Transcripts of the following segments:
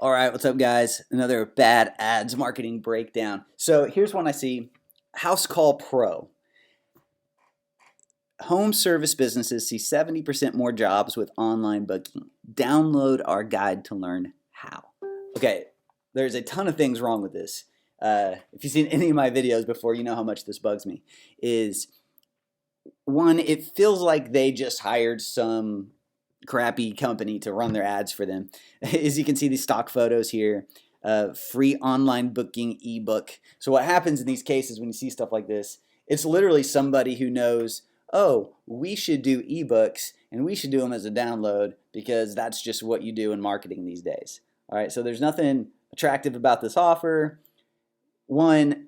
All right, what's up, guys? Another bad ads marketing breakdown. So here's one I see. House Call Pro. Home service businesses see 70% more jobs with online booking. Download our guide to learn how. Okay, there's a ton of things wrong with this. If you've seen any of my videos before, you know how much this bugs me. Is one, it feels like they just hired some crappy company to run their ads for them. As you can see, these stock photos here, free online booking ebook. So what happens in these cases when you see stuff like this, it's literally somebody who knows, oh, we should do ebooks and we should do them as a download because that's just what you do in marketing these days. All right, so there's nothing attractive about this offer. One,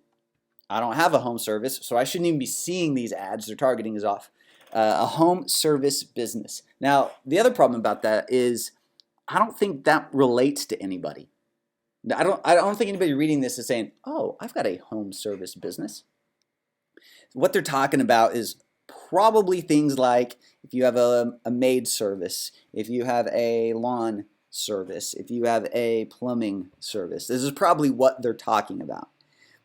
I don't have a home service, so I shouldn't even be seeing these ads. Their targeting is off. A home service business. Now, the other problem about that is I don't think that relates to anybody. I don't think anybody reading this is saying, oh, I've got a home service business. What they're talking about is probably things like if you have a maid service, if you have a lawn service, if you have a plumbing service. This is probably what they're talking about.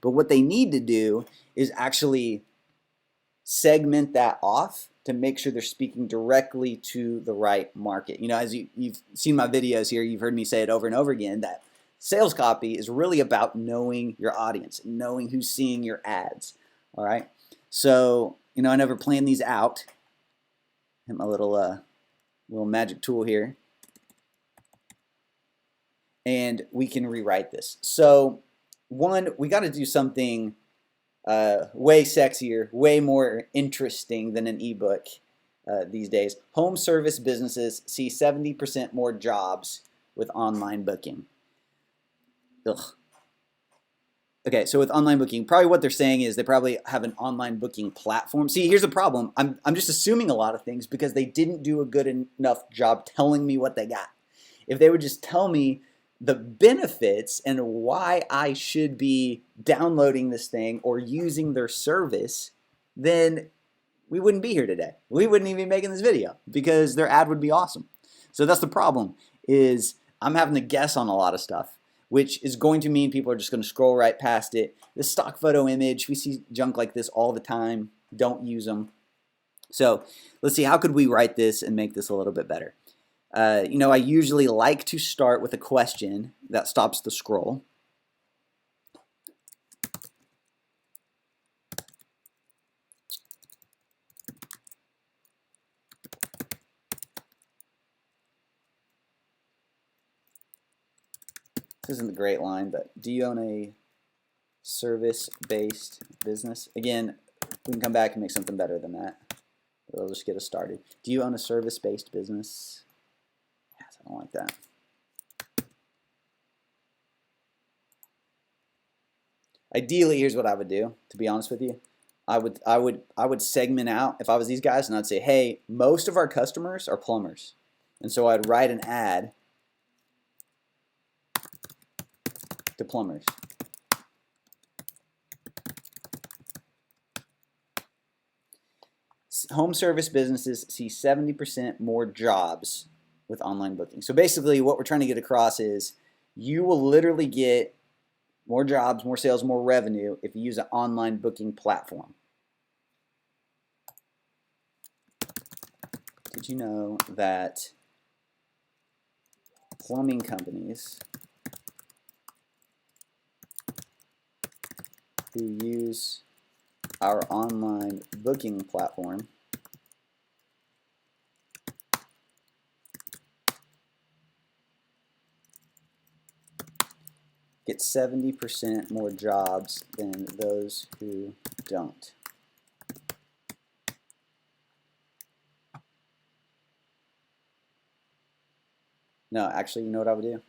But what they need to do is actually segment that off to make sure they're speaking directly to the right market. You know, as you've seen my videos here, you've heard me say it over and over again that sales copy is really about knowing your audience, knowing who's seeing your ads. All right. So, you know, I never plan these out. Hit my little magic tool here. And we can rewrite this. So, one, we got to do something way sexier, way more interesting than an ebook these days. Home service businesses see 70% more jobs with online booking. Ugh. Okay, so with online booking, probably what they're saying is they probably have an online booking platform. See, here's the problem. I'm just assuming a lot of things because they didn't do a good enough job telling me what they got. If they would just tell me the benefits and why I should be downloading this thing or using their service, then we wouldn't be here today. We wouldn't even be making this video because their ad would be awesome. So that's the problem, is I'm having to guess on a lot of stuff, which is going to mean people are just going to scroll right past it. This stock photo image, we see junk like this all the time. Don't use them. So let's see, how could we write this and make this a little bit better? You know, I usually like to start with a question that stops the scroll. This isn't a great line, but do you own a service-based business? Again, we can come back and make something better than that. It'll just get us started. Do you own a service-based business? Yes, I don't like that. Ideally, here's what I would do, to be honest with you. I would segment out if I was these guys, and I'd say, hey, most of our customers are plumbers. And so I'd write an ad to plumbers. Home service businesses see 70% more jobs with online booking. So basically what we're trying to get across is you will literally get more jobs, more sales, more revenue if you use an online booking platform. Did you know that plumbing companies who use our online booking platform get 70% more jobs than those who don't? No, actually, you know what I would do?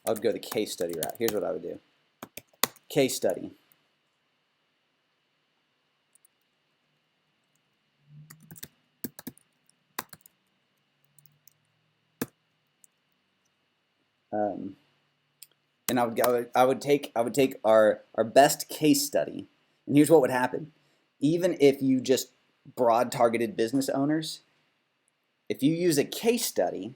I would go the case study route. Here's what I would do. Case study. And I would take our best case study, and here's what would happen. Even if you just broad targeted business owners, if you use a case study,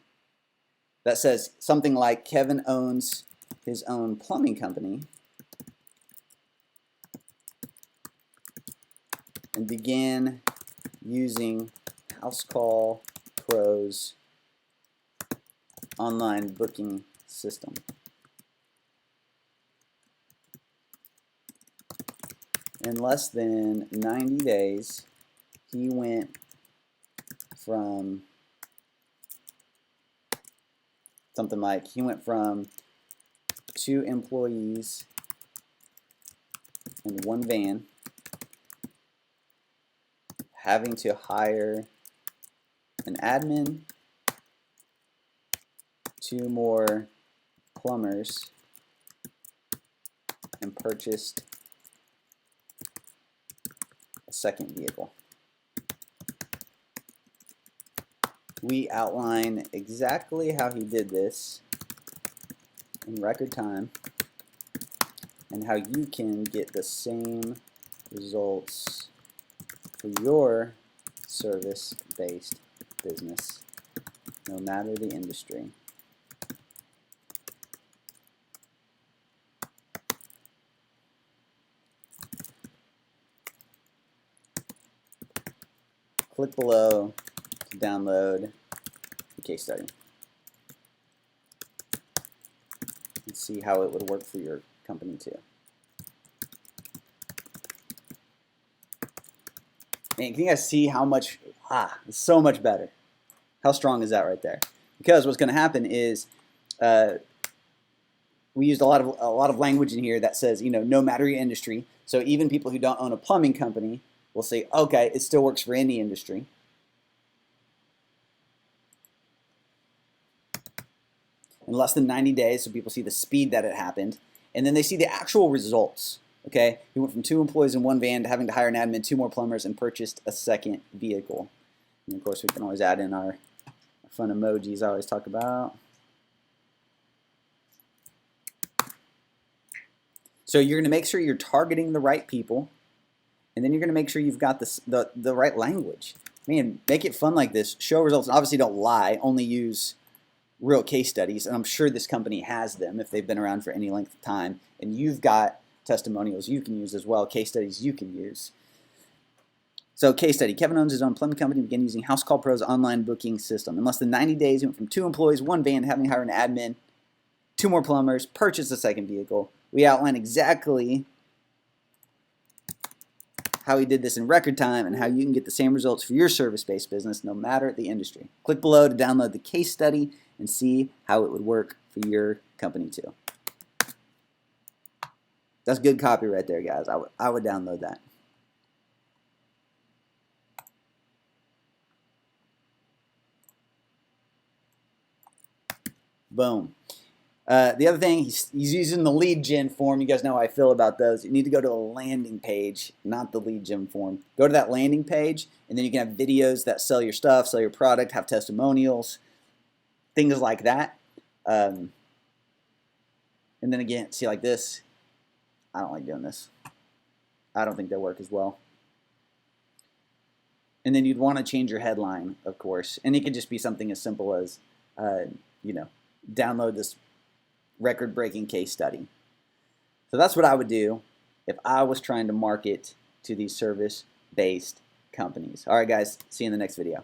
that says something like Kevin owns his own plumbing company and began using House Call Pro's online booking system. In less than 90 days, he went from something like, he went from 2 employees and 1 van, having to hire an admin, 2 more plumbers, and purchased a second vehicle. We outline exactly how he did this in record time and how you can get the same results for your service-based business, no matter the industry. Click below to download the case study and see how it would work for your company too. Man, can you guys see how much, it's so much better. How strong is that right there? Because what's going to happen is we used a lot of language in here that says, you know, no matter your industry. So even people who don't own a plumbing company will say, okay, it still works for any industry. In less than 90 days, so people see the speed that it happened, and then they see the actual results. Okay, he went from 2 employees in 1 van to having to hire an admin, 2 more plumbers, and purchased a second vehicle. And of course, we can always add in our fun emojis I always talk about. So you're going to make sure you're targeting the right people, and then you're going to make sure you've got the right language. Man, make it fun like this. Show results, and obviously don't lie. Only use real case studies, and I'm sure this company has them if they've been around for any length of time, and you've got testimonials you can use as well, case studies you can use. So case study, Kevin owns his own plumbing company, began using House Call Pro's online booking system. In less than 90 days, he went from 2 employees, 1 van, having to hire an admin, 2 more plumbers, purchased a second vehicle. We outline exactly how he did this in record time and how you can get the same results for your service-based business no matter the industry. Click below to download the case study and see how it would work for your company too. That's good copy right there, guys. I would download that. Boom. The other thing, he's using the lead gen form. You guys know how I feel about those. You need to go to a landing page, not the lead gen form. Go to that landing page, and then you can have videos that sell your stuff, sell your product, have testimonials, things like that. And then again, see like this. I don't like doing this. I don't think they work as well. And then you'd want to change your headline, of course. And it could just be something as simple as, you know, download this record-breaking case study. So that's what I would do if I was trying to market to these service-based companies. All right, guys. See you in the next video.